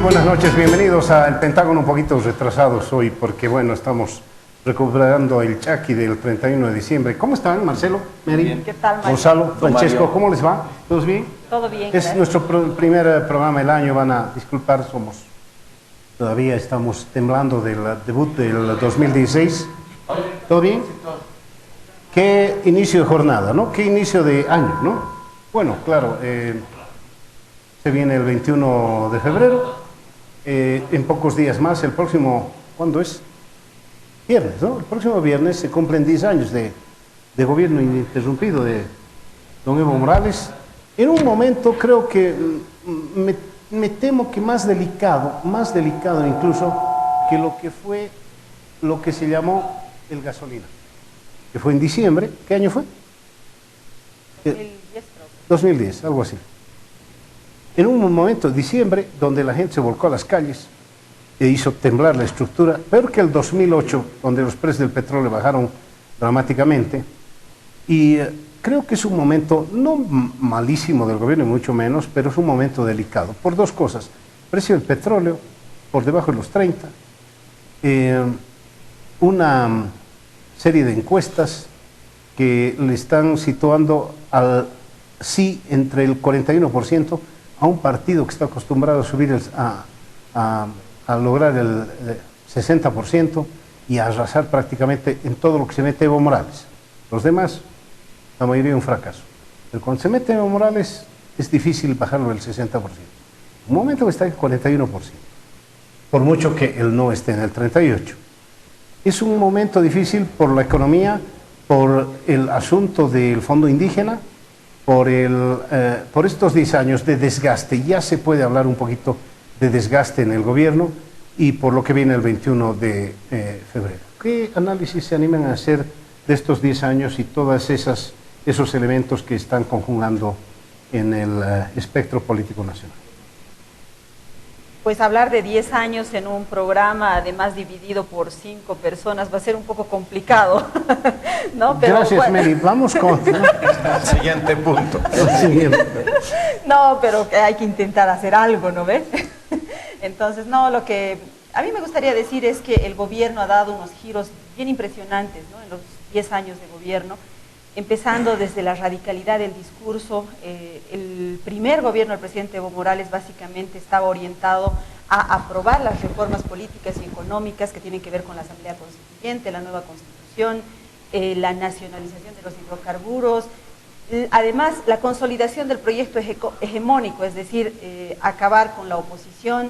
buenas noches, bienvenidos a El Pentágono, un poquito retrasados hoy porque, bueno, estamos recuperando el Chaki del 31 de diciembre. ¿Cómo están, Marcelo, Mary? Bien. ¿Qué tal, Mario? Gonzalo, Francesco, ¿cómo les va? ¿Todos bien? Todo bien. Es Gracias. nuestro primer programa del año, van a disculpar, todavía estamos temblando del debut del 2016. ¿Todo bien? Qué inicio de jornada, ¿no? Qué inicio de año, ¿no? Bueno, claro, se viene el 21 de febrero, en pocos días más, el próximo, ¿cuándo es? Viernes, ¿no? El próximo viernes se cumplen 10 años de gobierno ininterrumpido de don Evo Morales, en un momento creo que me temo que más delicado incluso que lo que fue lo que se llamó el gasolina, que fue en diciembre. ¿Qué año fue? 2010, algo así. En un momento, diciembre, donde la gente se volcó a las calles e hizo temblar la estructura, peor que el 2008, donde los precios del petróleo bajaron dramáticamente, y creo que es un momento, no malísimo del gobierno, ni mucho menos, pero es un momento delicado, por dos cosas: precio del petróleo por debajo de los 30, una serie de encuestas que le están situando al sí entre el 41%, a un partido que está acostumbrado a subir a lograr el 60% y a arrasar prácticamente en todo lo que se mete Evo Morales. Los demás, la mayoría un fracaso. Pero cuando se mete Evo Morales es difícil bajarlo del 60%. Un momento que está en 41%, por mucho que el no esté en el 38%. Es un momento difícil por la economía, por el asunto del fondo indígena, por estos 10 años de desgaste. Ya se puede hablar un poquito de desgaste en el gobierno, y por lo que viene el 21 de febrero. ¿Qué análisis se animan a hacer de estos 10 años y todos esos elementos que están conjugando en el espectro político nacional? Pues hablar de 10 años en un programa, además dividido por 5 personas, va a ser un poco complicado, ¿no? Pero, gracias, bueno. Mary. Vamos con el siguiente punto. No, pero hay que intentar hacer algo, ¿no ves? Entonces, no, lo que a mí me gustaría decir es que el gobierno ha dado unos giros bien impresionantes, ¿no? En los 10 años de gobierno, empezando desde la radicalidad del discurso. El primer gobierno del presidente Evo Morales básicamente estaba orientado a aprobar las reformas políticas y económicas que tienen que ver con la Asamblea Constituyente, la nueva Constitución, la nacionalización de los hidrocarburos, además la consolidación del proyecto hegemónico, es decir, acabar con la oposición.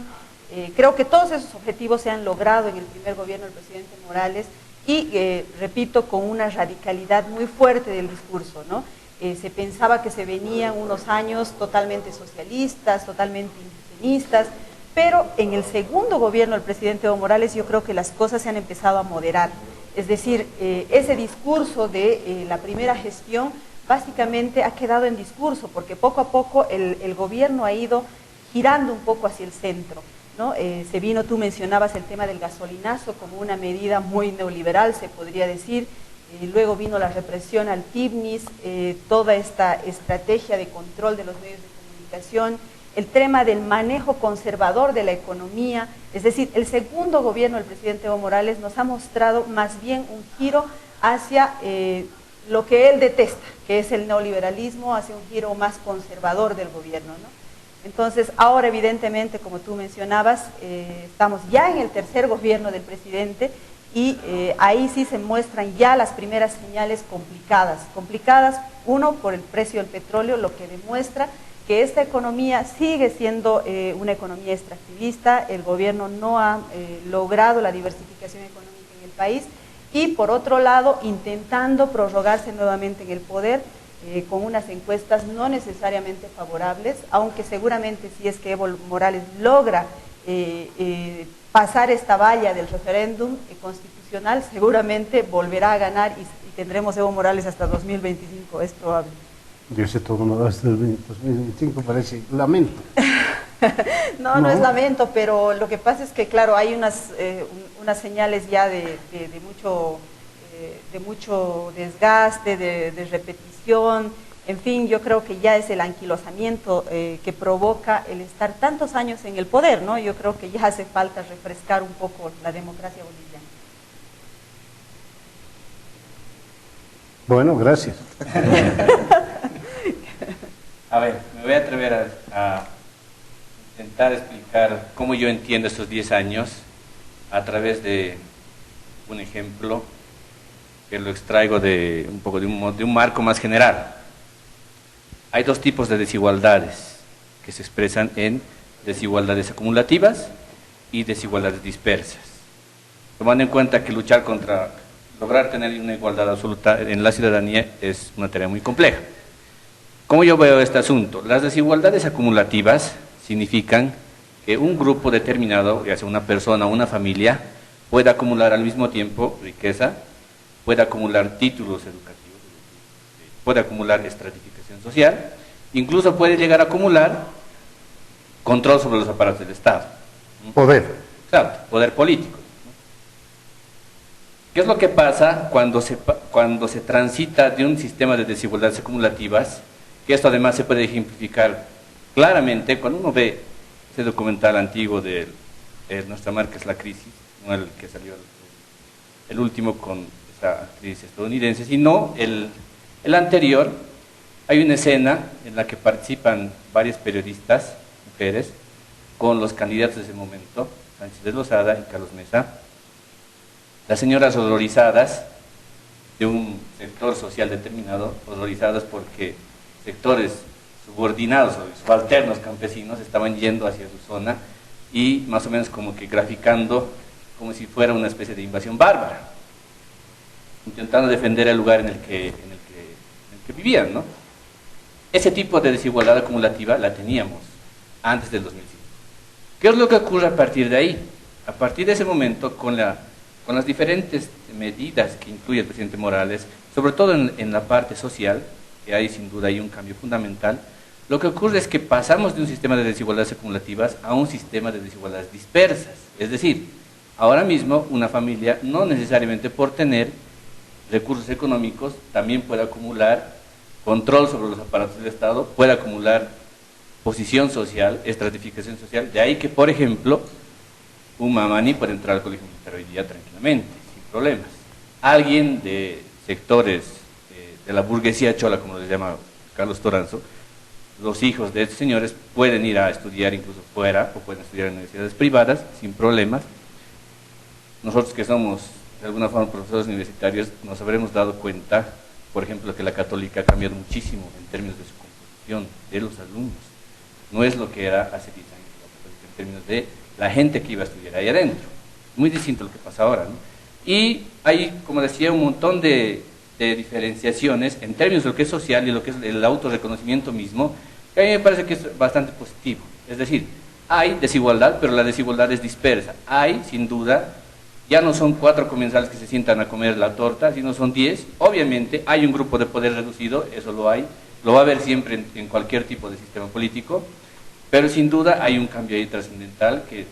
Creo que todos esos objetivos se han logrado en el primer gobierno del presidente Morales, y repito, con una radicalidad muy fuerte del discurso, ¿no? Se pensaba que se venían unos años totalmente socialistas, totalmente indigenistas, pero en el segundo gobierno del presidente Evo Morales yo creo que las cosas se han empezado a moderar. Es decir, ese discurso de la primera gestión básicamente ha quedado en discurso, porque poco a poco el gobierno ha ido girando un poco hacia el centro, ¿no? Se vino, tú mencionabas el tema del gasolinazo como una medida muy neoliberal, se podría decir. Luego vino la represión al TIBNIS, toda esta estrategia de control de los medios de comunicación, el tema del manejo conservador de la economía. Es decir, el segundo gobierno del presidente Evo Morales nos ha mostrado más bien un giro hacia lo que él detesta, que es el neoliberalismo, hacia un giro más conservador del gobierno, ¿no? Entonces, ahora evidentemente, como tú mencionabas, estamos ya en el tercer gobierno del presidente, y ahí sí se muestran ya las primeras señales complicadas, uno, por el precio del petróleo, lo que demuestra que esta economía sigue siendo una economía extractivista. El gobierno no ha logrado la diversificación económica en el país, y por otro lado, intentando prorrogarse nuevamente en el poder, con unas encuestas no necesariamente favorables, aunque seguramente si es que Evo Morales logra pasar esta valla del referéndum constitucional, seguramente volverá a ganar, y tendremos Evo Morales hasta 2025, es probable. Yo sé todo, no, hasta el 2025 parece lamento. No es lamento, pero lo que pasa es que, claro, hay unas señales ya de mucho desgaste, de repetición. En fin, yo creo que ya es el anquilosamiento que provoca el estar tantos años en el poder, ¿no? Yo creo que ya hace falta refrescar un poco la democracia boliviana. Bueno, gracias. A ver, me voy a atrever a intentar explicar cómo yo entiendo estos 10 años a través de un ejemplo que lo extraigo de un poco de un marco más general. Hay dos tipos de desigualdades que se expresan en desigualdades acumulativas y desigualdades dispersas. Tomando en cuenta que lograr tener una igualdad absoluta en la ciudadanía es una tarea muy compleja. ¿Cómo yo veo este asunto? Las desigualdades acumulativas significan que un grupo determinado, ya sea una persona o una familia, puede acumular al mismo tiempo riqueza, puede acumular títulos educativos, puede acumular estratificación social, incluso puede llegar a acumular control sobre los aparatos del Estado. Poder. Exacto, poder político. ¿Qué es lo que pasa cuando se transita de un sistema de desigualdades acumulativas? Que esto además se puede ejemplificar claramente cuando uno ve ese documental antiguo de Nuestra marca es la crisis, no el que salió el último con esa crisis estadounidense, sino el anterior. Hay una escena en la que participan varias periodistas, mujeres, con los candidatos de ese momento, Sánchez de Lozada y Carlos Mesa. Las señoras horrorizadas de un sector social determinado, horrorizadas porque sectores subordinados o subalternos campesinos estaban yendo hacia su zona y más o menos como que graficando como si fuera una especie de invasión bárbara, intentando defender el lugar en el que vivían, ¿no? Ese tipo de desigualdad acumulativa la teníamos antes del 2005. ¿Qué es lo que ocurre a partir de ahí? A partir de ese momento, con las diferentes medidas que incluye el presidente Morales, sobre todo en la parte social, que hay sin duda hay un cambio fundamental, lo que ocurre es que pasamos de un sistema de desigualdades acumulativas a un sistema de desigualdades dispersas. Es decir, ahora mismo una familia no necesariamente por tener recursos económicos también puede acumular control sobre los aparatos del Estado, puede acumular posición social, estratificación social. De ahí que, por ejemplo, un mamani puede entrar al colegio militar hoy día tranquilamente, sin problemas. Alguien de sectores de la burguesía chola, como les llama Carlos Toranzo, los hijos de estos señores pueden ir a estudiar incluso fuera o pueden estudiar en universidades privadas sin problemas. Nosotros que somos de alguna forma profesores universitarios nos habremos dado cuenta, por ejemplo, que la católica ha cambiado muchísimo en términos de su composición de los alumnos. No es lo que era hace 10 años la católica en términos de la gente que iba a estudiar ahí adentro. Muy distinto a lo que pasa ahora, ¿no? Y hay, como decía, un montón de diferenciaciones en términos de lo que es social y lo que es el autorreconocimiento mismo, que a mí me parece que es bastante positivo. Es decir, hay desigualdad, pero la desigualdad es dispersa. Hay, sin duda, ya no son 4 comensales que se sientan a comer la torta, sino son 10. Obviamente hay un grupo de poder reducido, eso lo hay, lo va a haber siempre en cualquier tipo de sistema político, pero sin duda hay un cambio ahí trascendental que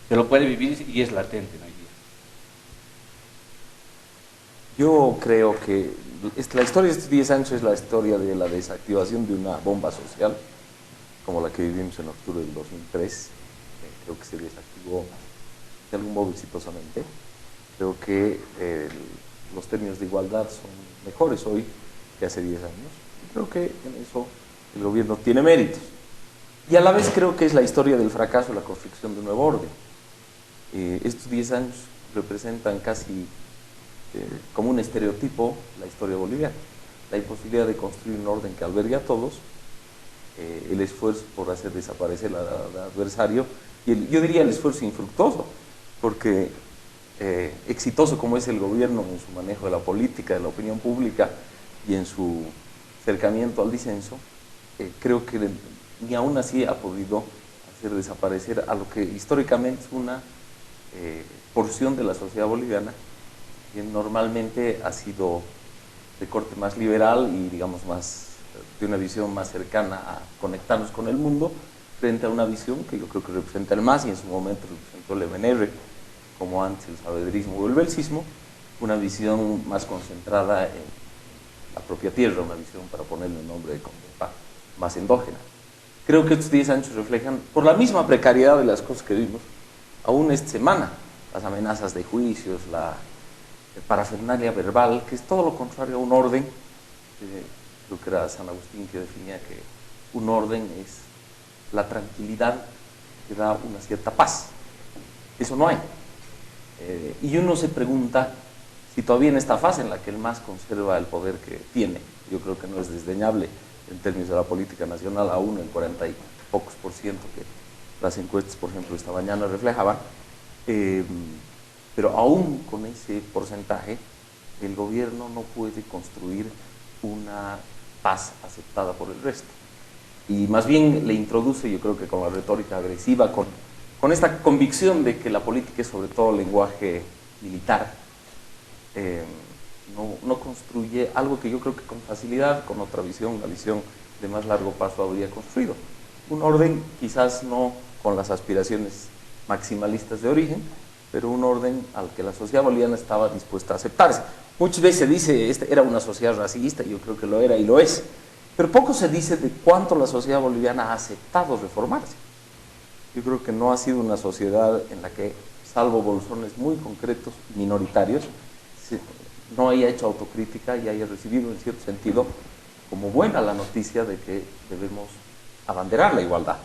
se lo puede vivir y es latente en hoy día. Yo creo que la historia de estos 10 años es la historia de la desactivación de una bomba social, como la que vivimos en octubre del 2003. Creo que se desactivó de algún modo exitosamente. Creo que los términos de igualdad son mejores hoy que hace 10 años. Y creo que en eso el gobierno tiene méritos. Y a la vez creo que es la historia del fracaso de la construcción de un nuevo orden. Estos 10 años representan casi como un estereotipo la historia boliviana. La imposibilidad de construir un orden que albergue a todos, el esfuerzo por hacer desaparecer al adversario, y yo diría el esfuerzo infructuoso, porque exitoso como es el gobierno en su manejo de la política, de la opinión pública y en su acercamiento al disenso, creo que ni aún así ha podido hacer desaparecer a lo que históricamente es una porción de la sociedad boliviana que normalmente ha sido de corte más liberal y digamos más de una visión más cercana a conectarnos con el mundo, frente a una visión que yo creo que representa el MAS y en su momento representó el MNR, como antes el saavedrismo o el belcismo, una visión más concentrada en la propia tierra, una visión, para ponerle un nombre más endógena. Creo que estos 10 años reflejan, por la misma precariedad de las cosas que vimos, aún esta semana, las amenazas de juicios, la parafernalia verbal, que es todo lo contrario a un orden. Creo que era San Agustín que definía que un orden es la tranquilidad que da una cierta paz. Eso no hay. Y uno se pregunta si todavía en esta fase en la que el MAS conserva el poder que tiene, yo creo que no es desdeñable en términos de la política nacional, aún el 40 y pocos % que las encuestas, por ejemplo, esta mañana reflejaban, pero aún con ese porcentaje, el gobierno no puede construir una paz aceptada por el resto. Y más bien le introduce, yo creo que con la retórica agresiva, con esta convicción de que la política es sobre todo lenguaje militar, no construye algo que yo creo que con facilidad, con otra visión, una visión de más largo plazo habría construido. Un orden quizás no con las aspiraciones maximalistas de origen, pero un orden al que la sociedad boliviana estaba dispuesta a aceptarse. Muchas veces se dice, esta era una sociedad racista, yo creo que lo era y lo es, pero poco se dice de cuánto la sociedad boliviana ha aceptado reformarse. Yo creo que no ha sido una sociedad en la que, salvo bolsones muy concretos y minoritarios, no haya hecho autocrítica y haya recibido en cierto sentido como buena la noticia de que debemos abanderar la igualdad.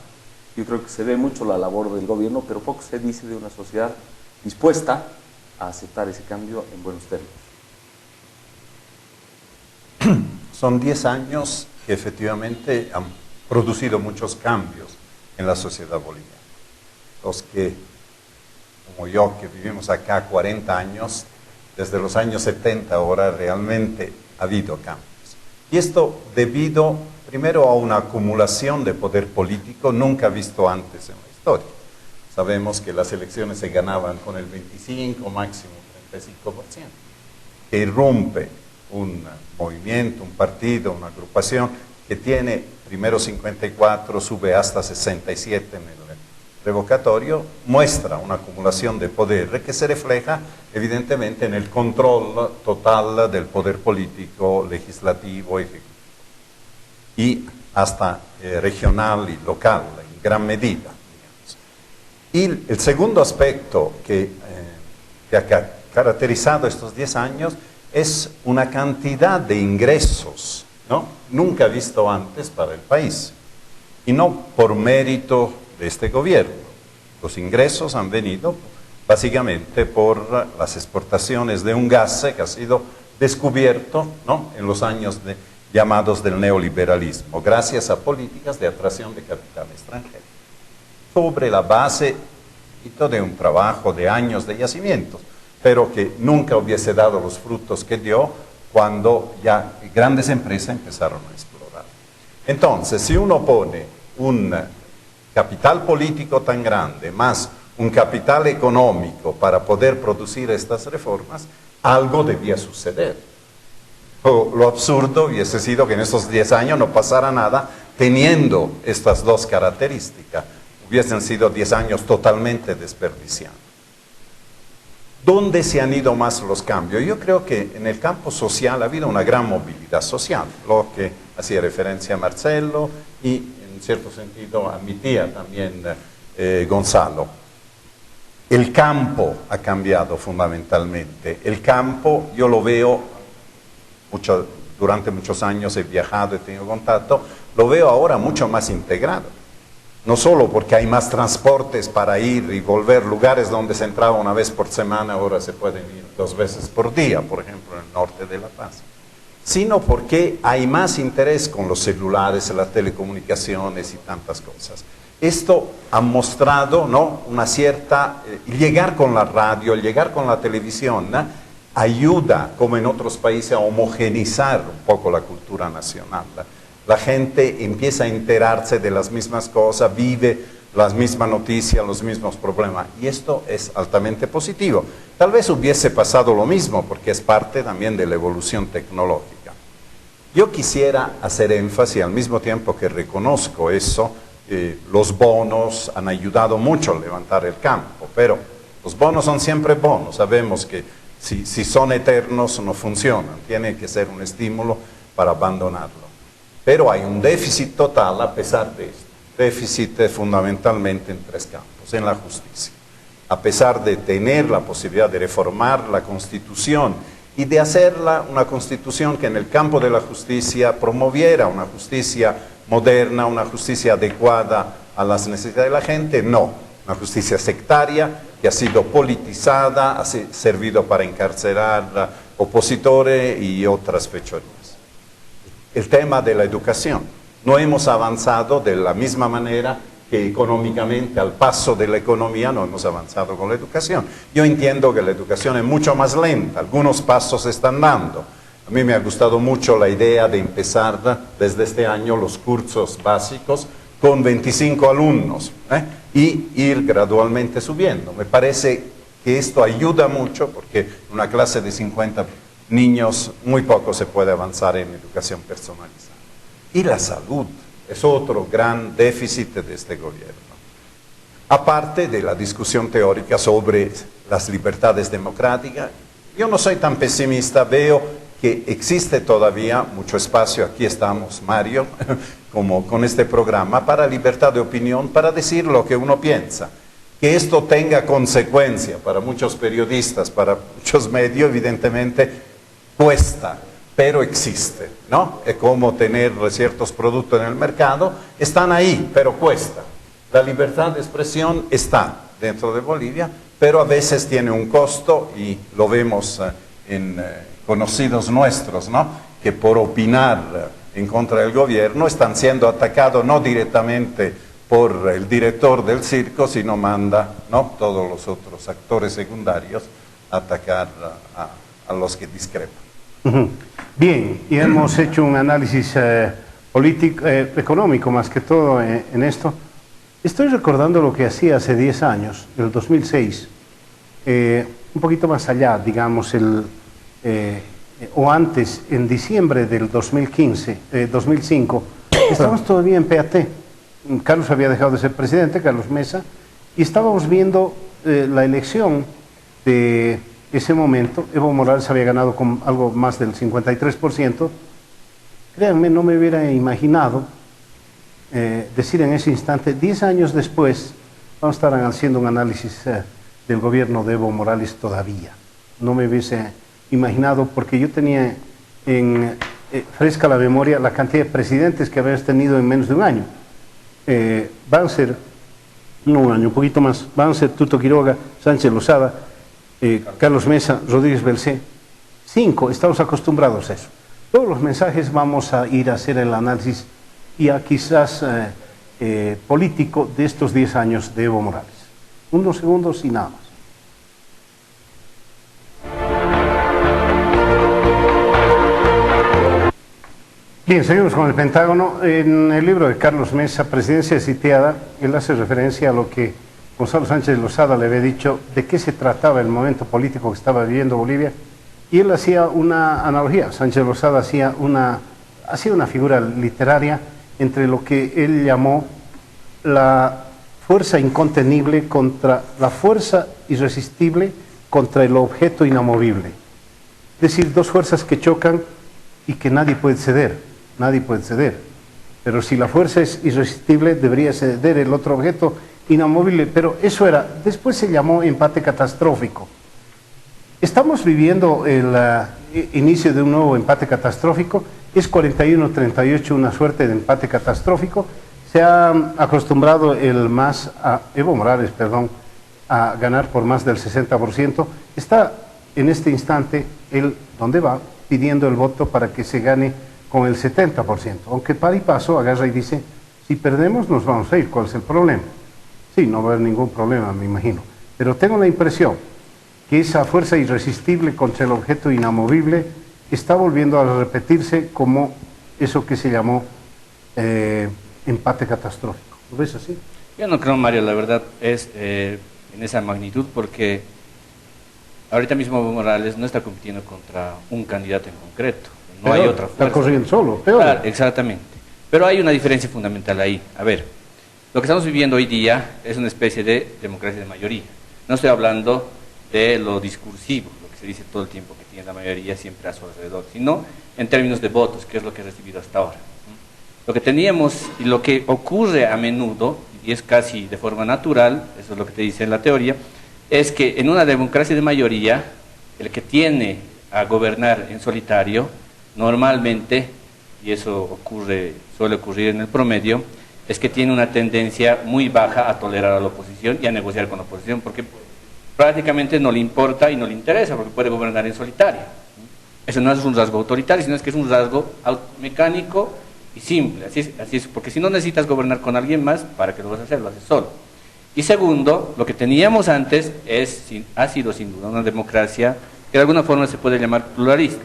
Yo creo que se ve mucho la labor del gobierno, pero poco se dice de una sociedad dispuesta a aceptar ese cambio en buenos términos. Son 10 años que efectivamente han producido muchos cambios en la sociedad boliviana. Los que, como yo, que vivimos acá 40 años, desde los años 70 ahora realmente ha habido cambios. Y esto debido primero a una acumulación de poder político nunca visto antes en la historia. Sabemos que las elecciones se ganaban con el 25, máximo 35%, que irrumpe un movimiento, un partido, una agrupación que tiene primero 54, sube hasta 67 en el revocatorio, muestra una acumulación de poder que se refleja evidentemente en el control total del poder político, legislativo, ejecutivo y hasta regional y local en gran medida. Y el segundo aspecto que ha caracterizado estos 10 años es una cantidad de ingresos, ¿no?, nunca visto antes para el país, y no por mérito de este gobierno. Los ingresos han venido básicamente por las exportaciones de un gas que ha sido descubierto, ¿no?, en los años llamados del neoliberalismo, gracias a políticas de atracción de capital extranjero, sobre la base de un trabajo de años de yacimientos, pero que nunca hubiese dado los frutos que dio cuando ya grandes empresas empezaron a explorar. Entonces, si uno pone un capital político tan grande, más un capital económico para poder producir estas reformas, algo debía suceder. Lo absurdo hubiese sido que en estos 10 años no pasara nada teniendo estas dos características. Hubiesen sido 10 años totalmente desperdiciados. ¿Dónde se han ido más los cambios? Yo creo que en el campo social ha habido una gran movilidad social, lo que hacía referencia a Marcelo y en cierto sentido a mi tía también, Gonzalo. El campo ha cambiado fundamentalmente. El campo, yo lo veo, durante muchos años he viajado, he tenido contacto, lo veo ahora mucho más integrado. No solo porque hay más transportes para ir y volver, lugares donde se entraba una vez por semana, ahora se pueden ir 2 veces por día, por ejemplo, en el norte de La Paz, sino porque hay más interés con los celulares, las telecomunicaciones y tantas cosas. Esto ha mostrado, ¿no?, una cierta, llegar con la radio, llegar con la televisión, ¿no?, ayuda, como en otros países, a homogeneizar un poco la cultura nacional. La gente empieza a enterarse de las mismas cosas, vive las mismas noticias, los mismos problemas, y esto es altamente positivo. Tal vez hubiese pasado lo mismo, porque es parte también de la evolución tecnológica. Yo quisiera hacer énfasis, al mismo tiempo que reconozco eso, los bonos han ayudado mucho a levantar el campo, pero los bonos son siempre bonos, sabemos que si son eternos no funcionan, tiene que ser un estímulo para abandonarlo. Pero hay un déficit total a pesar de esto. Déficit fundamentalmente en 3 campos. En la justicia. A pesar de tener la posibilidad de reformar la Constitución y de hacerla una Constitución que en el campo de la justicia promoviera una justicia moderna, una justicia adecuada a las necesidades de la gente, no. Una justicia sectaria que ha sido politizada, ha servido para encarcelar opositores y otras fechorías. El tema de la educación. No hemos avanzado de la misma manera que económicamente, al paso de la economía, no hemos avanzado con la educación. Yo entiendo que la educación es mucho más lenta, algunos pasos se están dando. A mí me ha gustado mucho la idea de empezar desde este año los cursos básicos con 25 alumnos y ir gradualmente subiendo. Me parece que esto ayuda mucho porque en una clase de 50 niños muy poco se puede avanzar en educación personalizada. Y la salud es otro gran déficit de este gobierno. Aparte de la discusión teórica sobre las libertades democráticas, yo no soy tan pesimista, veo que existe todavía mucho espacio, aquí estamos, Mario, como con este programa, para libertad de opinión, para decir lo que uno piensa. Que esto tenga consecuencia para muchos periodistas, para muchos medios, evidentemente cuesta, pero existe, ¿no? Es como tener ciertos productos en el mercado, están ahí, pero cuesta. La libertad de expresión está dentro de Bolivia, pero a veces tiene un costo y lo vemos en conocidos nuestros, ¿no? Que por opinar en contra del gobierno están siendo atacados no directamente por el director del circo, sino manda, ¿no?, todos los otros actores secundarios a atacar a los que discrepan. Bien, y hemos hecho un análisis político, económico más que todo en esto. Estoy recordando lo que hacía hace 10 años, el 2006, un poquito más allá, digamos, o antes, en diciembre del 2005, estábamos todavía en PAT. Carlos había dejado de ser presidente, Carlos Mesa, y estábamos viendo la elección de ese momento. Evo Morales había ganado con algo más del 53%. Créanme, no me hubiera imaginado decir en ese instante, 10 años después, vamos a estar haciendo un análisis del gobierno de Evo Morales todavía. No me hubiese imaginado, porque yo tenía fresca la memoria la cantidad de presidentes que habías tenido en menos de un año. Banzer, no un año, un poquito más, Banzer, Tuto Quiroga, Sánchez Lozada, Carlos Mesa, Rodríguez Belcé, 5, estamos acostumbrados a eso. Todos los mensajes vamos a ir a hacer el análisis y a quizás político de estos 10 años de Evo Morales. Unos segundos y nada más. Bien, seguimos con el Pentágono. En el libro de Carlos Mesa, Presidencia sitiada, él hace referencia a lo que Gonzalo Sánchez Lozada le había dicho de qué se trataba el momento político que estaba viviendo Bolivia, y él hacía una analogía. Sánchez Lozada hacía una figura literaria entre lo que él llamó la fuerza incontenible contra la fuerza irresistible contra el objeto inamovible. Es decir, dos fuerzas que chocan y que nadie puede ceder. Nadie puede ceder, pero si la fuerza es irresistible debería ceder el otro objeto inamovible, pero eso era, después se llamó empate catastrófico. Estamos viviendo el inicio de un nuevo empate catastrófico, es 41-38 una suerte de empate catastrófico. Se ha acostumbrado Evo Morales, a ganar por más del 60%, está en este instante, él, ¿dónde va?, pidiendo el voto para que se gane con el 70%, aunque para y paso agarra y dice, si perdemos nos vamos a ir, ¿cuál es el problema? Sí, no va a haber ningún problema, me imagino, pero tengo la impresión que esa fuerza irresistible contra el objeto inamovible está volviendo a repetirse como eso que se llamó empate catastrófico. ¿Lo ves así? Yo no creo, Mario, la verdad es en esa magnitud, porque ahorita mismo Evo Morales no está compitiendo contra un candidato en concreto. No hay otra fuerza. Está corriendo solo, peor. Claro, exactamente. Pero hay una diferencia fundamental ahí. A ver, lo que estamos viviendo hoy día es una especie de democracia de mayoría. No estoy hablando de lo discursivo. Lo que se dice todo el tiempo que tiene la mayoría siempre a su alrededor, sino en términos de votos, que es lo que ha recibido hasta ahora. Lo que teníamos y lo que ocurre a menudo, y es casi de forma natural, eso es lo que te dice en la teoría, es que en una democracia de mayoría, el que tiene a gobernar en solitario, normalmente, y eso suele ocurrir en el promedio, es que tiene una tendencia muy baja a tolerar a la oposición y a negociar con la oposición, porque prácticamente no le importa y no le interesa, porque puede gobernar en solitario. Eso no es un rasgo autoritario, sino que es un rasgo mecánico y simple. Así es, porque si no necesitas gobernar con alguien más, ¿para qué lo vas a hacer? Lo haces solo. Y segundo, lo que teníamos antes ha sido sin duda una democracia que de alguna forma se puede llamar pluralista.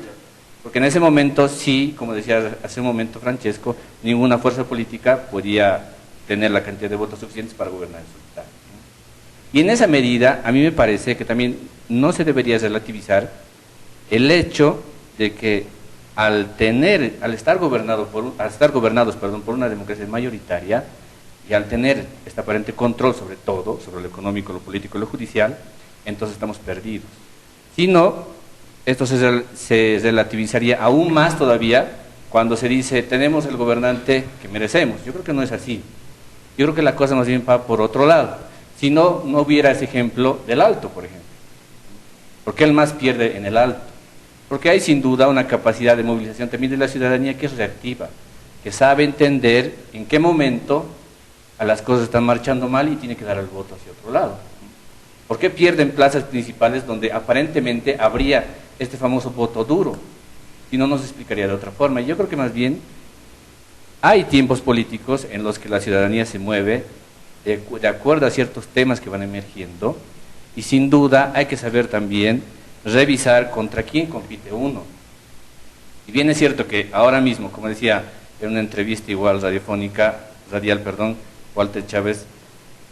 Porque en ese momento sí, como decía hace un momento Francesco, ninguna fuerza política podía tener la cantidad de votos suficientes para gobernar en solitario. Y en esa medida, a mí me parece que también no se debería relativizar el hecho de que al estar gobernados por una democracia mayoritaria y al tener este aparente control sobre todo, sobre lo económico, lo político y lo judicial, entonces estamos perdidos. Si no, esto se relativizaría aún más todavía cuando se dice tenemos el gobernante que merecemos. Yo creo que no es así. Yo creo que la cosa más bien va por otro lado. Si no, no hubiera ese ejemplo del Alto, por ejemplo. ¿Por qué el MAS pierde en el Alto? Porque hay sin duda una capacidad de movilización también de la ciudadanía que es reactiva, que sabe entender en qué momento a las cosas están marchando mal y tiene que dar el voto hacia otro lado. ¿Por qué pierden plazas principales donde aparentemente habría este famoso voto duro? Si no, nos explicaría de otra forma. Y yo creo que más bien hay tiempos políticos en los que la ciudadanía se mueve de acuerdo a ciertos temas que van emergiendo y sin duda hay que saber también revisar contra quién compite uno. Y bien es cierto que ahora mismo, como decía en una entrevista igual radial, Walter Chávez,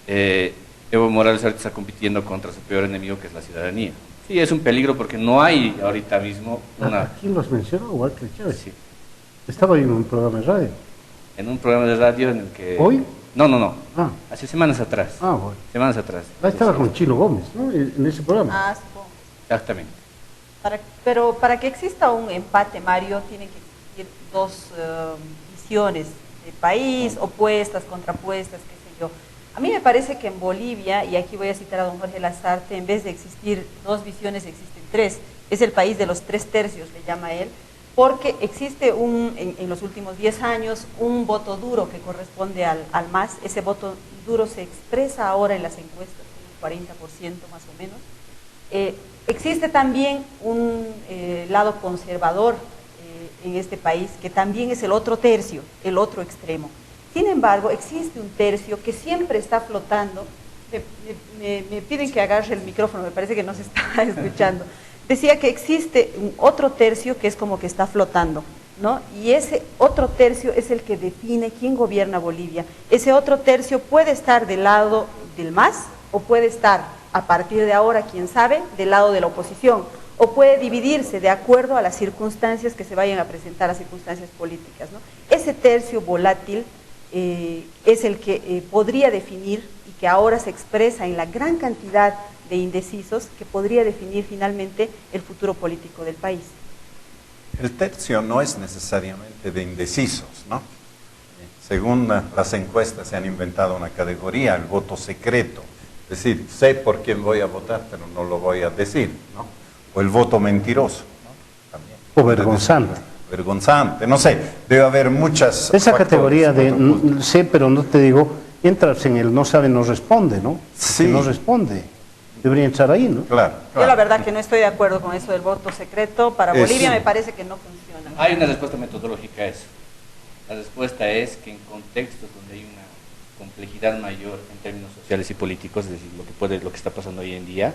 Evo Morales ahorita está compitiendo contra su peor enemigo, que es la ciudadanía. Sí, es un peligro porque no hay ahorita mismo una... ¿Quién los mencionó? Walter Chávez. Sí. Estaba en un programa de radio. En un programa de radio en el que... ¿Hoy? No. Ah. Hace semanas atrás. Ah, bueno. Semanas atrás. Ahí estaba con Chino Gómez, ¿no? En ese programa. Ah, supongo. Exactamente. Pero para que exista un empate, Mario, tienen que existir dos visiones de país, opuestas, contrapuestas, qué sé yo. A mí me parece que en Bolivia, y aquí voy a citar a don Jorge Lasarte, en vez de existir dos visiones, existen tres. Es el país de los 3 tercios, le llama él, porque existe en los últimos 10 años un voto duro que corresponde al MAS. Ese voto duro se expresa ahora en las encuestas, un 40% más o menos. Existe también un lado conservador en este país, que también es el otro tercio, el otro extremo. Sin embargo, existe un tercio que siempre está flotando. Me piden que agarre el micrófono, me parece que no se está escuchando. Decía que existe un otro tercio que es como que está flotando, ¿no? Y ese otro tercio es el que define quién gobierna Bolivia. Ese otro tercio puede estar del lado del MAS o puede estar, a partir de ahora, quién sabe, del lado de la oposición, o puede dividirse de acuerdo a las circunstancias que se vayan a presentar, a circunstancias políticas, ¿no? Ese tercio volátil es el que podría definir, y que ahora se expresa en la gran cantidad de indecisos, que podría definir finalmente el futuro político del país. El tercio no es necesariamente de indecisos, ¿no? Según las encuestas se han inventado una categoría, el voto secreto. Es decir, sé por quién voy a votar, pero no lo voy a decir, ¿no? O el voto mentiroso, ¿no? También. O vergonzante. Vergonzante, no sé, debe haber muchas... Esa categoría de sé, pero no te digo, entras en el no sabe, no responde, ¿no? Sí. Que no responde. Debería entrar ahí, ¿no? Claro. Yo la verdad que no estoy de acuerdo con eso del voto secreto. Para Bolivia me parece que no funciona. Hay una respuesta metodológica a eso. La respuesta es que en contextos donde hay una complejidad mayor en términos sociales y políticos, es decir, lo que está pasando hoy en día,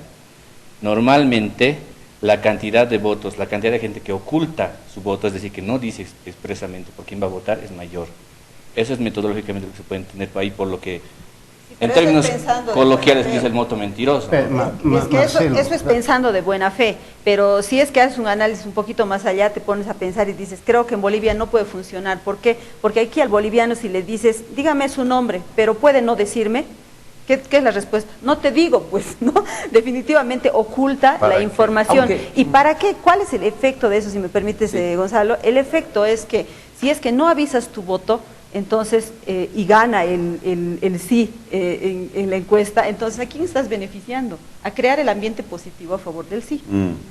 normalmente la cantidad de votos, la cantidad de gente que oculta su voto, es decir, que no dice expresamente por quién va a votar, es mayor. Eso es metodológicamente lo que se puede entender ahí, por lo que en términos coloquiales dice el voto mentiroso. Es que eso es pensando de buena fe, pero si es que haces un análisis un poquito más allá, te pones a pensar y dices, creo que en Bolivia no puede funcionar. ¿Por qué? Porque aquí al boliviano, si le dices, dígame su nombre, pero puede no decirme, ¿Qué es la respuesta? No te digo, pues, ¿no? Definitivamente oculta la información. Aunque, ¿Y para qué? ¿Cuál es el efecto de eso, si me permites, Gonzalo? El efecto es que si es que no avisas tu voto, entonces, y gana el sí en la encuesta, entonces, ¿a quién estás beneficiando? A crear el ambiente positivo a favor del sí.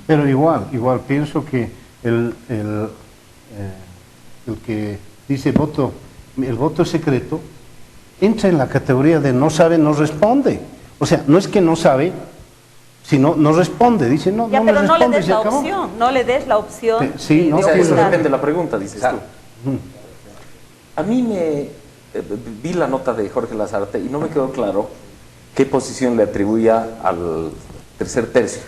Pero igual pienso que el que dice el voto es secreto, entra en la categoría de no sabe, no responde. O sea, no es que no sabe, sino no responde. Dice, no, Ya, no me pero no le responde, des se la acabó. opción, no le des la opción. Sí, no, O sea, sí, eso claro. depende de la pregunta, dices tú. A mí vi la nota de Jorge Lasarte y no me quedó claro qué posición le atribuía al tercer tercio.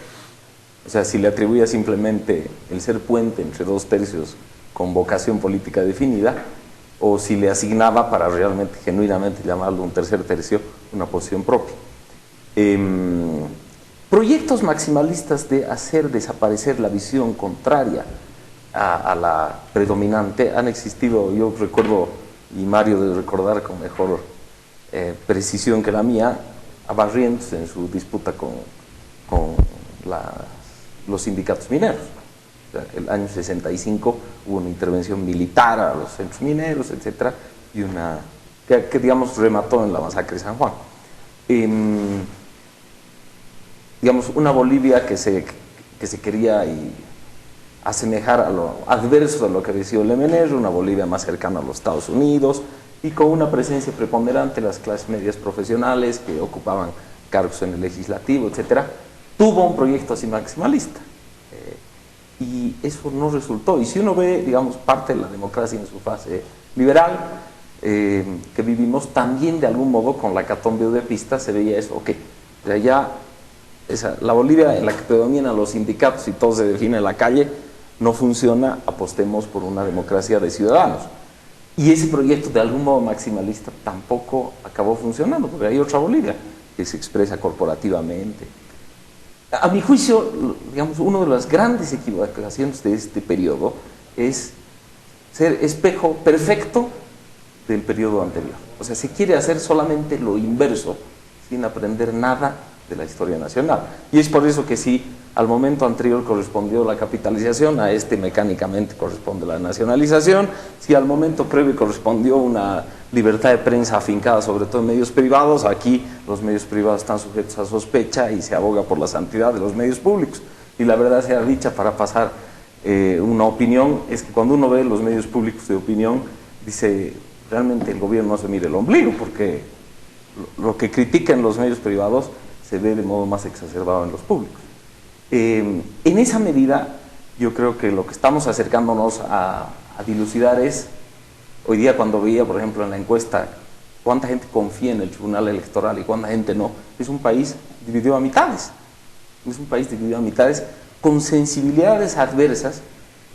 O sea, si le atribuía simplemente el ser puente entre dos tercios con vocación política definida, o si le asignaba, para realmente, genuinamente llamarlo un tercer tercio, una posición propia. Proyectos maximalistas de hacer desaparecer la visión contraria a la predominante han existido. Yo recuerdo, y Mario debe recordar con mejor precisión que la mía, a Barrientos en su disputa con los sindicatos mineros. O sea, el año 65 hubo una intervención militar a los centros mineros, etcétera, y una que digamos remató en la masacre de San Juan. Digamos, una Bolivia que se quería asemejar a lo adverso de lo que había sido el MNR, una Bolivia más cercana a los Estados Unidos y con una presencia preponderante de las clases medias profesionales que ocupaban cargos en el legislativo, etcétera, tuvo un proyecto así maximalista. Y eso no resultó. Y si uno ve, digamos, parte de la democracia en su fase liberal que vivimos, también de algún modo con la hecatombe de Pista se veía eso, ok, o sea, ya la Bolivia en la que predominan los sindicatos y todo se define en la calle, no funciona, apostemos por una democracia de ciudadanos. Y ese proyecto de algún modo maximalista tampoco acabó funcionando, porque hay otra Bolivia que se expresa corporativamente. A mi juicio, digamos, una de las grandes equivocaciones de este periodo es ser espejo perfecto del periodo anterior. O sea, se quiere hacer solamente lo inverso, sin aprender nada de la historia nacional. Y es por eso que si al momento anterior correspondió la capitalización, a este mecánicamente corresponde la nacionalización. Si al momento previo correspondió una libertad de prensa afincada sobre todo en medios privados, aquí los medios privados están sujetos a sospecha y se aboga por la santidad de los medios públicos. Y la verdad sea dicha, para pasar una opinión, es que cuando uno ve los medios públicos de opinión, dice, realmente el gobierno no se mire el ombligo, porque lo que critican los medios privados se ve de modo más exacerbado en los públicos. En esa medida, yo creo que lo que estamos acercándonos a dilucidar es, hoy día cuando veía, por ejemplo, en la encuesta, cuánta gente confía en el Tribunal Electoral y cuánta gente no, es un país dividido a mitades. Es un país dividido a mitades con sensibilidades adversas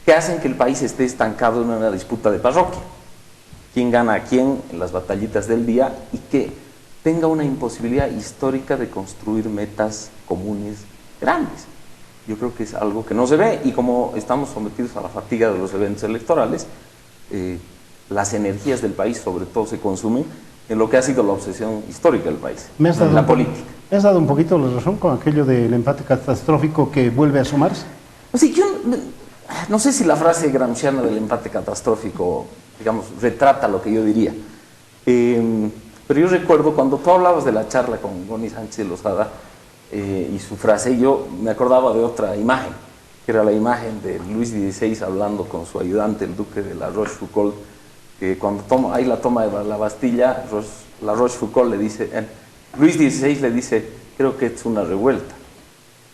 que hacen que el país esté estancado en una disputa de parroquia. ¿Quién gana a quién en las batallitas del día? Y que tenga una imposibilidad histórica de construir metas comunes grandes. Yo creo que es algo que no se ve, y como estamos sometidos a la fatiga de los eventos electorales, las energías del país sobre todo se consumen en lo que ha sido la obsesión histórica del país, la política. ¿Me has dado un poquito la razón con aquello del empate catastrófico que vuelve a sumarse? O sea, yo no sé si la frase gramsciana del empate catastrófico, digamos, retrata lo que yo diría. Pero yo recuerdo cuando tú hablabas de la charla con Goni Sánchez de Lozada y su frase, yo me acordaba de otra imagen, que era la imagen de Luis XVI hablando con su ayudante, el duque de la Rochefoucauld, que cuando hay la toma de la Bastilla, la Rochefoucauld le dice, Luis XVI le dice, creo que es una revuelta.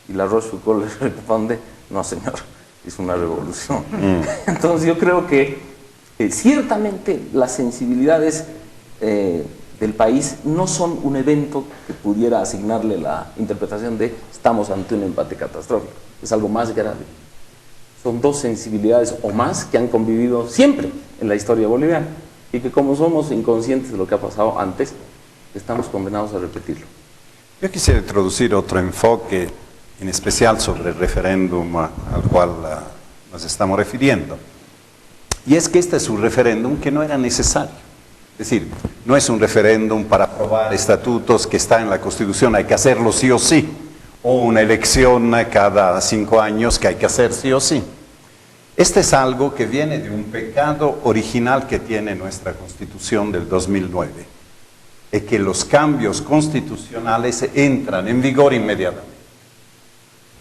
Y la Rochefoucauld le responde, no señor, es una revolución. Entonces yo creo que ciertamente las sensibilidades del país no son un evento que pudiera asignarle la interpretación de estamos ante un empate catastrófico, es algo más grave. Son dos sensibilidades o más que han convivido siempre en la historia boliviana y que como somos inconscientes de lo que ha pasado antes, estamos condenados a repetirlo. Yo quisiera introducir otro enfoque, en especial sobre el referéndum al cual nos estamos refiriendo. Y es que este es un referéndum que no era necesario. Es decir, no es un referéndum para aprobar estatutos que está en la Constitución, hay que hacerlo sí o sí, o una elección cada 5 años que hay que hacer sí o sí. Este es algo que viene de un pecado original que tiene nuestra Constitución del 2009, es que los cambios constitucionales entran en vigor inmediatamente.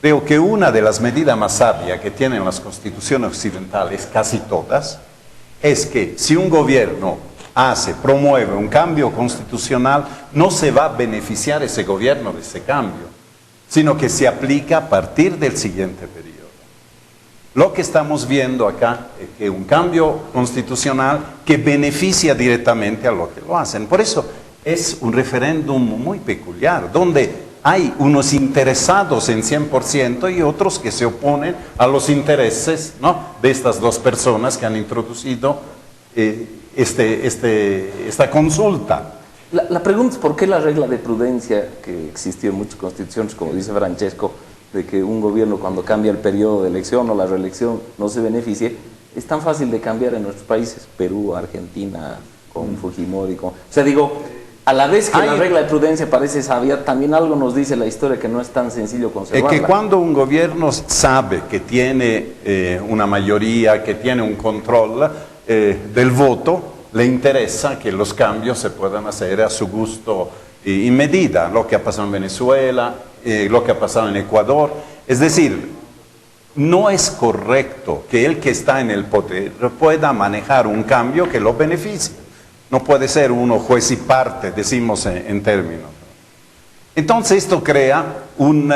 Creo que una de las medidas más sabias que tienen las constituciones occidentales, casi todas, es que si un gobierno promueve un cambio constitucional, no se va a beneficiar ese gobierno de ese cambio, sino que se aplica a partir del siguiente periodo. Lo que estamos viendo acá es que un cambio constitucional que beneficia directamente a los que lo hacen. Por eso es un referéndum muy peculiar, donde hay unos interesados en 100% y otros que se oponen a los intereses, ¿no?, de estas dos personas que han introducido esta consulta. La pregunta es por qué la regla de prudencia que existió en muchas constituciones, como dice Francesco, de que un gobierno cuando cambia el periodo de elección o la reelección no se beneficie, es tan fácil de cambiar en nuestros países, Perú, Argentina, con Fujimori, o sea, digo, a la vez que la regla de prudencia parece sabia, también algo nos dice la historia que no es tan sencillo conservarla. Es que cuando un gobierno sabe que tiene una mayoría, que tiene un control del voto, le interesa que los cambios se puedan hacer a su gusto y medida, lo que ha pasado en Venezuela, lo que ha pasado en Ecuador. Es decir, no es correcto que el que está en el poder pueda manejar un cambio que lo beneficie. No puede ser uno juez y parte, decimos en términos. Entonces esto crea un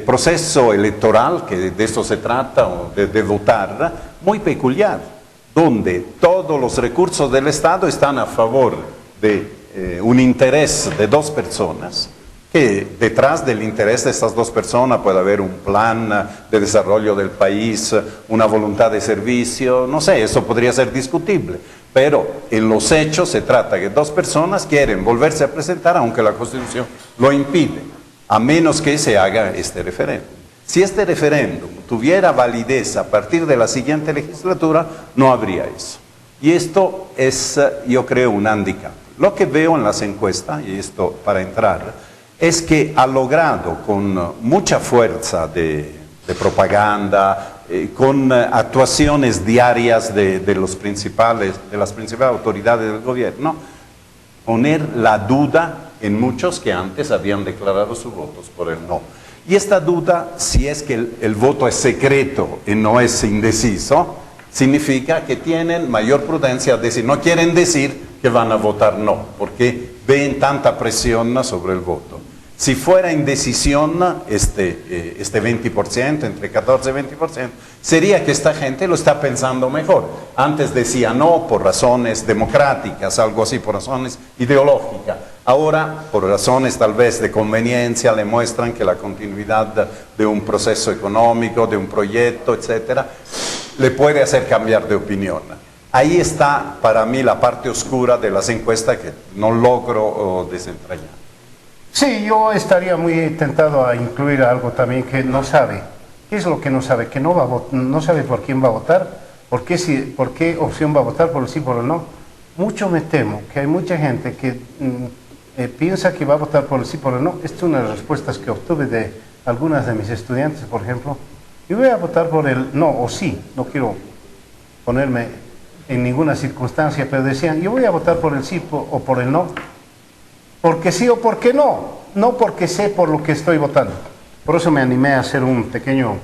proceso electoral, que de esto se trata, o de votar, muy peculiar, donde todos los recursos del Estado están a favor de un interés de dos personas, que detrás del interés de estas dos personas puede haber un plan de desarrollo del país, una voluntad de servicio, no sé, eso podría ser discutible, pero en los hechos se trata que dos personas quieren volverse a presentar aunque la Constitución lo impide, a menos que se haga este referéndum. Si este referéndum tuviera validez a partir de la siguiente legislatura, no habría eso. Y esto es, yo creo, un hándicap. Lo que veo en las encuestas, y esto para entrar, es que ha logrado con mucha fuerza de propaganda, con actuaciones diarias de las principales autoridades del gobierno, poner la duda en muchos que antes habían declarado sus votos por el no. Y esta duda, si es que el voto es secreto y no es indeciso, significa que tienen mayor prudencia, decir, no quieren decir que van a votar no, porque ven tanta presión sobre el voto. Si fuera indecisión, este 20%, entre 14 y 20%, sería que esta gente lo está pensando mejor. Antes decía no por razones democráticas, algo así, por razones ideológicas. Ahora, por razones tal vez de conveniencia, le muestran que la continuidad de un proceso económico, de un proyecto, etcétera, le puede hacer cambiar de opinión. Ahí está para mí la parte oscura de las encuestas que no logro desentrañar. Sí, yo estaría muy tentado a incluir algo también que no sabe. ¿Qué es lo que no sabe? Que no va a no sabe por quién va a votar, por qué opción va a votar, por el sí, por el no. Mucho me temo que hay mucha gente que piensa que va a votar por el sí, por el no. Esta es una de las respuestas que obtuve de algunas de mis estudiantes, por ejemplo. Yo voy a votar por el no o sí, no quiero ponerme en ninguna circunstancia, pero decían, yo voy a votar por el sí o por el no, porque sí o porque no, no porque sé por lo que estoy votando. Por eso me animé a hacer un pequeño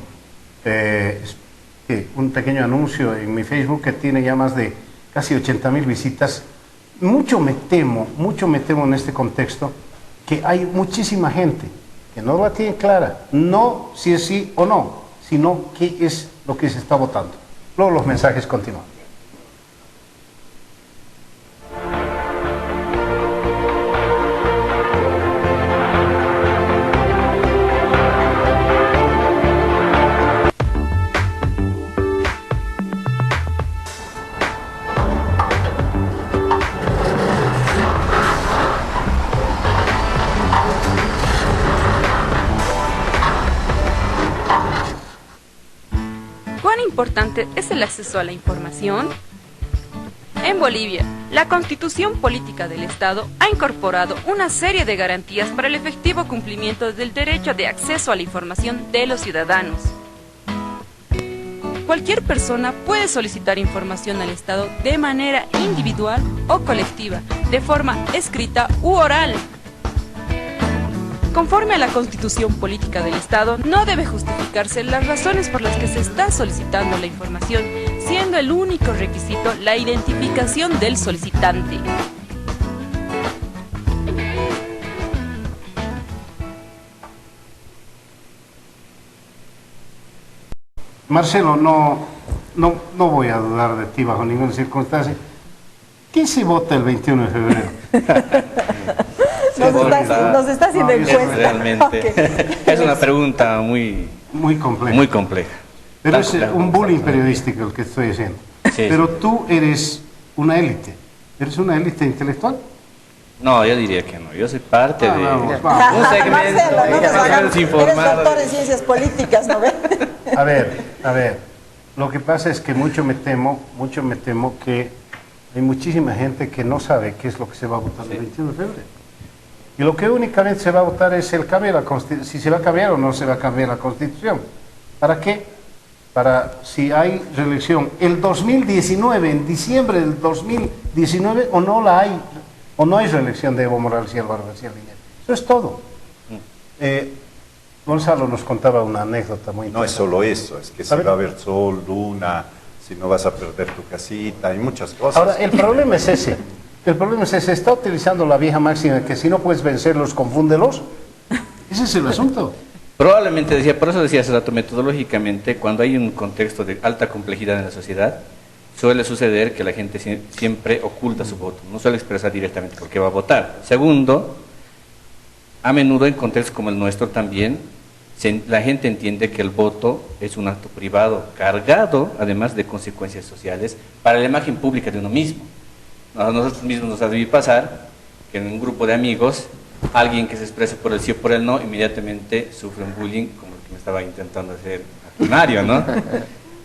anuncio en mi Facebook que tiene ya más de casi 80,000 visitas. Mucho me temo en este contexto que hay muchísima gente que no la tiene clara, no si es sí o no, sino qué es lo que se está votando. Luego los mensajes continúan. ¿Cuán importante es el acceso a la información? En Bolivia, la Constitución Política del Estado ha incorporado una serie de garantías para el efectivo cumplimiento del derecho de acceso a la información de los ciudadanos. Cualquier persona puede solicitar información al Estado de manera individual o colectiva, de forma escrita u oral. Conforme a la Constitución Política del Estado, no debe justificarse las razones por las que se está solicitando la información, siendo el único requisito la identificación del solicitante. Marcelo, no voy a dudar de ti bajo ninguna circunstancia. ¿Qué se vota el 21 de febrero? Nos está haciendo encuesta. Realmente. Okay. Es una pregunta muy compleja. Muy compleja. Pero es un bullying periodístico el que estoy haciendo. Sí, pero tú eres una élite. ¿Eres una élite intelectual? No, yo diría que no. Yo soy parte de vamos. un segmento, Eres doctor en ciencias políticas, ¿no ves? A ver. Lo que pasa es que mucho me temo que hay muchísima gente que no sabe qué es lo que se va a votar el 21 de febrero. Y lo que únicamente se va a votar es el cambio de la Constitución, si se va a cambiar o no se va a cambiar la Constitución. ¿Para qué? Para si hay reelección el 2019, en diciembre del 2019, o no la hay, o no hay reelección de Evo Morales y Álvaro García Linera. Eso es todo. Gonzalo nos contaba una anécdota muy interesante. No es solo eso, es que si va a haber sol, luna, si no vas a perder tu casita, hay muchas cosas. Ahora, el problema es ese. Está utilizando la vieja máxima que si no puedes vencerlos, confúndelos. Ese es el asunto. Probablemente por eso decía hace rato, metodológicamente, cuando hay un contexto de alta complejidad en la sociedad, suele suceder que la gente siempre oculta su voto, no suele expresar directamente por qué va a votar. Segundo, a menudo en contextos como el nuestro también, la gente entiende que el voto es un acto privado, cargado además de consecuencias sociales para la imagen pública de uno mismo. A nosotros mismos nos ha debido pasar que en un grupo de amigos, alguien que se exprese por el sí o por el no, inmediatamente sufre un bullying, como el que me estaba intentando hacer Mario, ¿no?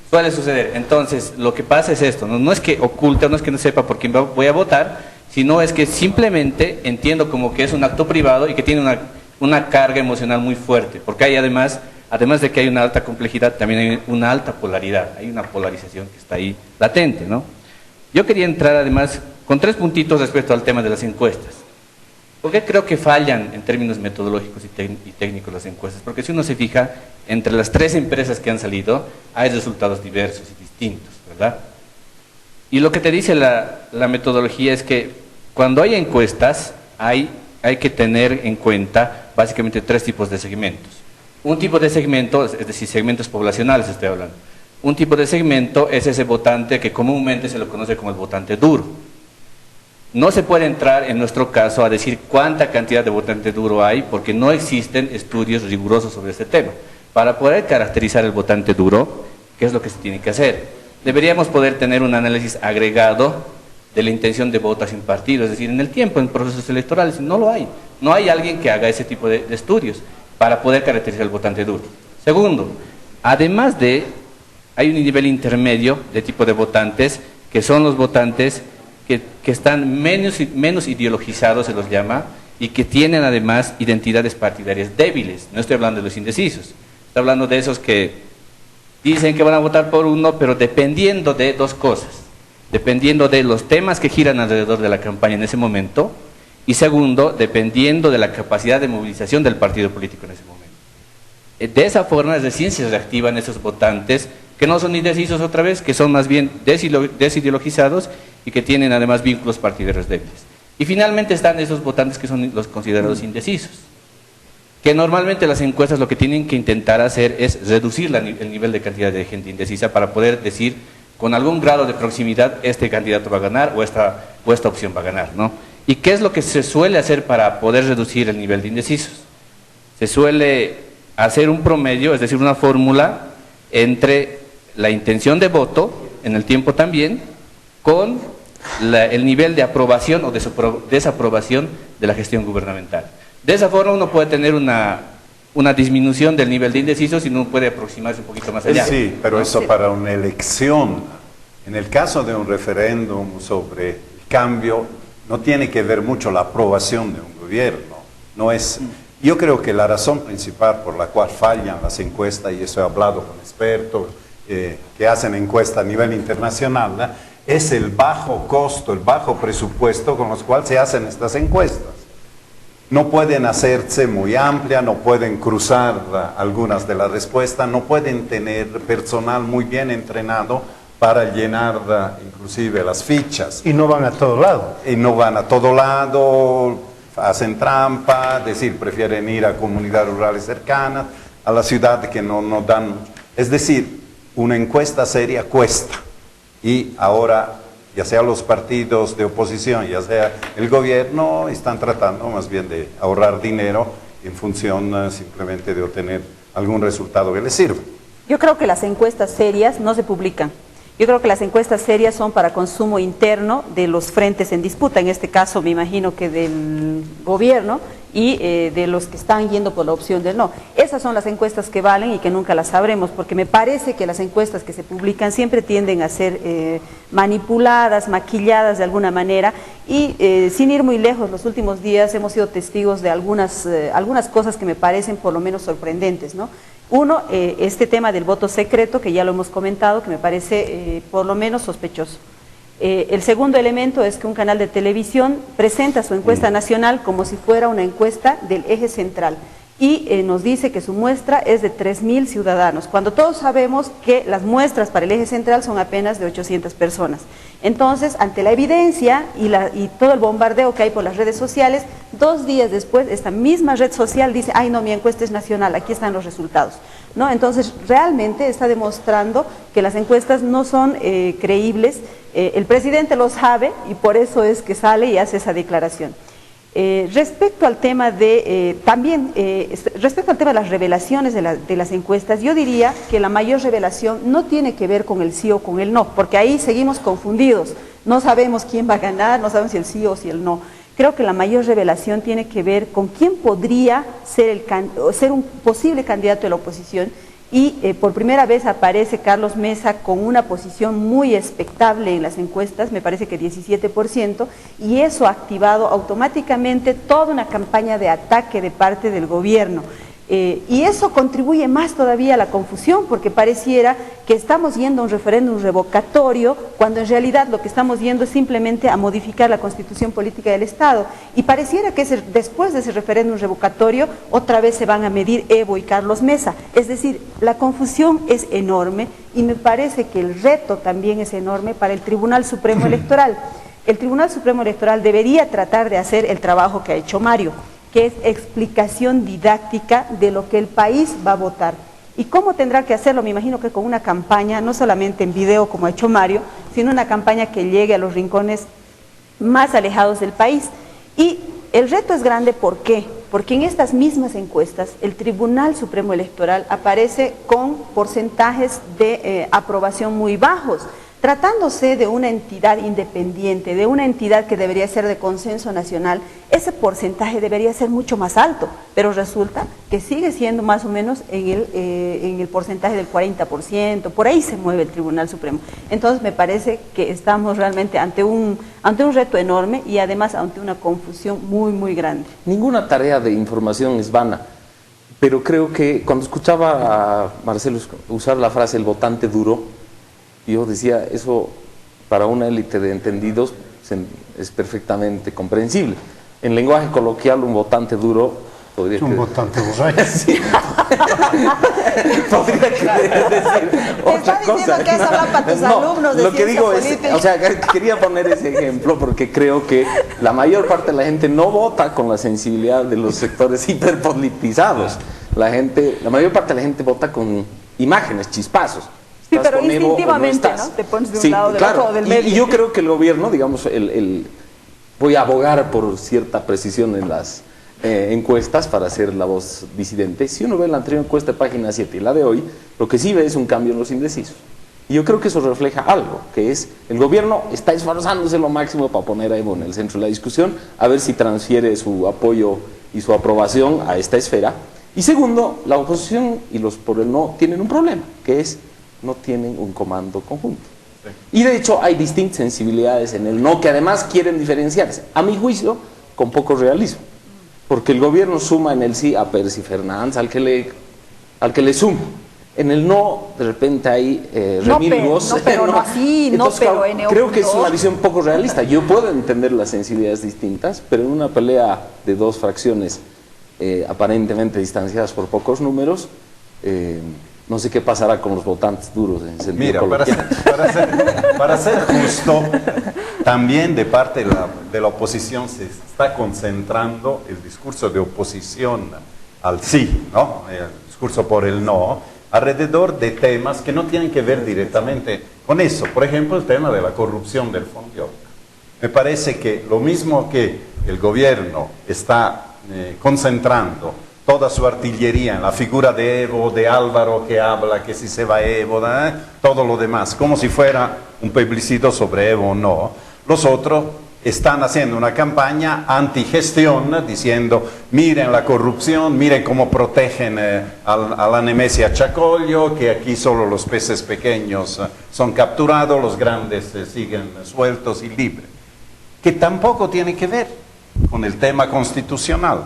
Suele suceder. Entonces, lo que pasa es esto, no es que oculte, no es que no sepa por quién voy a votar, sino es que simplemente entiendo como que es un acto privado y que tiene una carga emocional muy fuerte, porque hay además de que hay una alta complejidad, también hay una alta polaridad, hay una polarización que está ahí latente, ¿no? Yo quería entrar además con 3 puntitos respecto al tema de las encuestas. ¿Por qué creo que fallan en términos metodológicos y técnicos las encuestas? Porque si uno se fija, entre las 3 empresas que han salido, hay resultados diversos y distintos, ¿verdad? Y lo que te dice la metodología es que cuando hay encuestas, hay que tener en cuenta básicamente 3 tipos de segmentos. Un tipo de segmento, es decir, segmentos poblacionales estoy hablando. Un tipo de segmento es ese votante que comúnmente se lo conoce como el votante duro. No se puede entrar en nuestro caso a decir cuánta cantidad de votante duro hay, porque no existen estudios rigurosos sobre este tema. Para poder caracterizar el votante duro, ¿qué es lo que se tiene que hacer? Deberíamos poder tener un análisis agregado de la intención de voto sin partido, es decir, en el tiempo, en procesos electorales, no lo hay. No hay alguien que haga ese tipo de estudios para poder caracterizar el votante duro. Segundo, además hay un nivel intermedio de tipo de votantes, que son los votantes que están menos ideologizados, se los llama, y que tienen además identidades partidarias débiles. No estoy hablando de los indecisos, estoy hablando de esos que dicen que van a votar por uno, pero dependiendo de 2 cosas. Dependiendo de los temas que giran alrededor de la campaña en ese momento, y segundo, dependiendo de la capacidad de movilización del partido político en ese momento. De esa forma, es decir, se reactivan esos votantes que no son indecisos otra vez, que son más bien desideologizados y que tienen además vínculos partidarios débiles. Y finalmente están esos votantes que son los considerados indecisos, que normalmente las encuestas lo que tienen que intentar hacer es reducir el nivel de cantidad de gente indecisa para poder decir con algún grado de proximidad este candidato va a ganar o esta opción va a ganar, ¿no? ¿Y qué es lo que se suele hacer para poder reducir el nivel de indecisos? Se suele hacer un promedio, es decir, una fórmula entre la intención de voto, en el tiempo también, con el nivel de aprobación o desaprobación de la gestión gubernamental. De esa forma uno puede tener una disminución del nivel de indecisos y uno puede aproximarse un poquito más allá. Sí, pero eso para una elección En el caso de un referéndum sobre el cambio, no tiene que ver mucho la aprobación de un gobierno. No es, yo creo que la razón principal por la cual fallan las encuestas, y eso he hablado con expertos que hacen encuestas a nivel internacional, ¿no?, es el bajo costo, el bajo presupuesto con los cuales se hacen estas encuestas. No pueden hacerse muy amplias, no pueden cruzar algunas de las respuestas, no pueden tener personal muy bien entrenado para llenar inclusive las fichas. Y no van a todo lado. Y no van a todo lado, hacen trampa, es decir, prefieren ir a comunidades rurales cercanas, a la ciudad que no dan... Es decir, una encuesta seria cuesta. Y ahora, ya sea los partidos de oposición, ya sea el gobierno, están tratando más bien de ahorrar dinero en función simplemente de obtener algún resultado que les sirva. Yo creo que las encuestas serias no se publican. Yo creo que las encuestas serias son para consumo interno de los frentes en disputa, en este caso me imagino que del gobierno y de los que están yendo por la opción del no. Esas son las encuestas que valen y que nunca las sabremos, porque me parece que las encuestas que se publican siempre tienden a ser manipuladas, maquilladas de alguna manera, y sin ir muy lejos, los últimos días hemos sido testigos de algunas cosas que me parecen por lo menos sorprendentes, ¿no? Uno, este tema del voto secreto, que ya lo hemos comentado, que me parece por lo menos sospechoso. El segundo elemento es que un canal de televisión presenta su encuesta nacional como si fuera una encuesta del eje central y nos dice que su muestra es de 3.000 ciudadanos, cuando todos sabemos que las muestras para el eje central son apenas de 800 personas. Entonces, ante la evidencia y todo el bombardeo que hay por las redes sociales, 2 días después esta misma red social dice, ay no, mi encuesta es nacional, aquí están los resultados, ¿no? Entonces, realmente está demostrando que las encuestas no son creíbles. El presidente lo sabe y por eso es que sale y hace esa declaración. Respecto al tema de respecto al tema de las revelaciones de las encuestas, yo diría que la mayor revelación no tiene que ver con el sí o con el no, porque ahí seguimos confundidos, no sabemos quién va a ganar, no sabemos si el sí o si el no. Creo que la mayor revelación tiene que ver con quién podría ser un posible candidato de la oposición. Y por primera vez aparece Carlos Mesa con una posición muy expectable en las encuestas, me parece que 17%, y eso ha activado automáticamente toda una campaña de ataque de parte del gobierno. Y eso contribuye más todavía a la confusión, porque pareciera que estamos yendo a un referéndum revocatorio, cuando en realidad lo que estamos yendo es simplemente a modificar la constitución política del Estado. Y pareciera que después de ese referéndum revocatorio, otra vez se van a medir Evo y Carlos Mesa. Es decir, la confusión es enorme y me parece que el reto también es enorme para el Tribunal Supremo Electoral. El Tribunal Supremo Electoral debería tratar de hacer el trabajo que ha hecho Mario, que es explicación didáctica de lo que el país va a votar. ¿Y cómo tendrá que hacerlo? Me imagino que con una campaña, no solamente en video como ha hecho Mario, sino una campaña que llegue a los rincones más alejados del país. Y el reto es grande, ¿por qué? Porque en estas mismas encuestas el Tribunal Supremo Electoral aparece con porcentajes de aprobación muy bajos. Tratándose de una entidad independiente, de una entidad que debería ser de consenso nacional, ese porcentaje debería ser mucho más alto, pero resulta que sigue siendo más o menos en el porcentaje del 40%, por ahí se mueve el Tribunal Supremo. Entonces me parece que estamos realmente ante un reto enorme y además ante una confusión muy, muy grande. Ninguna tarea de información es vana, pero creo que cuando escuchaba a Marcelo usar la frase el votante duro, yo decía, eso para una élite de entendidos es perfectamente comprensible. En lenguaje coloquial, un votante duro podría... Es un votante borracho. Sí. Podría decir otra cosa. Que eso habla para tus alumnos de lo que digo política. es, o sea, quería poner ese ejemplo porque creo que la mayor parte de la gente no vota con la sensibilidad de los sectores hiperpolitizados. La mayor parte de la gente vota con imágenes, chispazos. Sí, pero instintivamente, ¿no? Te pones de un lado, del otro o del medio. Y yo creo que el gobierno, digamos, voy a abogar por cierta precisión en las encuestas para hacer la voz disidente. Si uno ve la anterior encuesta de página 7 y la de hoy, lo que sí ve es un cambio en los indecisos. Y yo creo que eso refleja algo, que es el gobierno está esforzándose lo máximo para poner a Evo en el centro de la discusión, a ver si transfiere su apoyo y su aprobación a esta esfera. Y segundo, la oposición y los por el no tienen un problema, que es no tienen un comando conjunto. Y de hecho hay distintas sensibilidades en el no que además quieren diferenciarse, a mi juicio, con poco realismo. Porque el gobierno suma en el sí a Percy Fernández, al que le suma. En el no, de repente hay remilgos. No, pero no así, entonces, no, pero en creo que es una visión poco realista. Yo puedo entender las sensibilidades distintas, pero en una pelea de dos fracciones aparentemente distanciadas por pocos números, no sé qué pasará con los votantes duros en sentido Mira, coloquial. para ser justo, también de parte de la oposición se está concentrando el discurso de oposición al sí, ¿no? El discurso por el no, alrededor de temas que no tienen que ver directamente con eso. Por ejemplo, el tema de la corrupción del Fondo. Me parece que lo mismo que el gobierno está concentrando toda su artillería en la figura de Evo, de Álvaro que habla que si se va Evo, todo lo demás, como si fuera un plebiscito sobre Evo o no. Los otros están haciendo una campaña antigestión diciendo miren la corrupción, miren cómo protegen a la Nemesia Chacollo, que aquí solo los peces pequeños son capturados, los grandes siguen sueltos y libres. Que tampoco tiene que ver con el tema constitucional.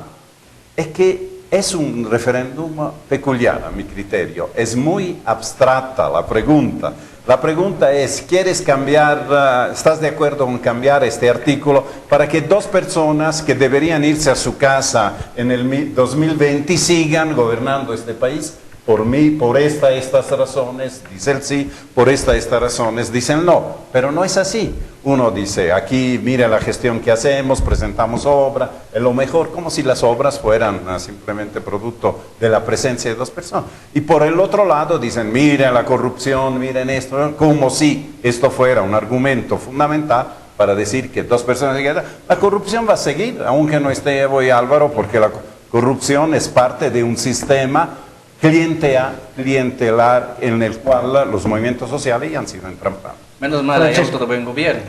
Es que es un referéndum peculiar a mi criterio, es muy abstracta la pregunta. La pregunta es, ¿quieres cambiar, estás de acuerdo con cambiar este artículo para que dos personas que deberían irse a su casa en el 2020 sigan gobernando este país? Por mí, por estas razones, dice el sí, por estas razones, dice el no. Pero no es así. Uno dice, aquí mire la gestión que hacemos, presentamos obra, es lo mejor, como si las obras fueran simplemente producto de la presencia de dos personas. Y por el otro lado dicen, miren la corrupción, miren esto, como si esto fuera un argumento fundamental para decir que dos personas... La corrupción va a seguir, aunque no esté Evo y Álvaro, porque la corrupción es parte de un sistema clientelar en el cual los movimientos sociales ya han sido entrampados. Menos mal hay auto de buen gobierno.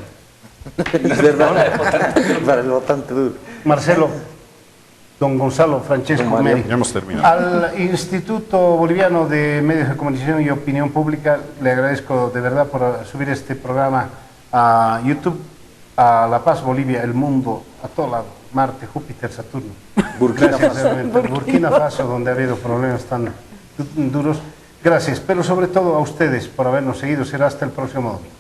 Es verdad, para el votante duro. Marcelo, don Gonzalo Francesco Meri, Ya hemos terminado. al Instituto Boliviano de Medios de Comunicación y Opinión Pública le agradezco de verdad por subir este programa a YouTube, a La Paz, Bolivia, El Mundo, a todo lado, Marte, Júpiter, Saturno. Burkina Gracias, Faso. realmente. Burkina Faso, donde ha habido problemas tan duros. Gracias, pero sobre todo a ustedes por habernos seguido. Será hasta el próximo domingo.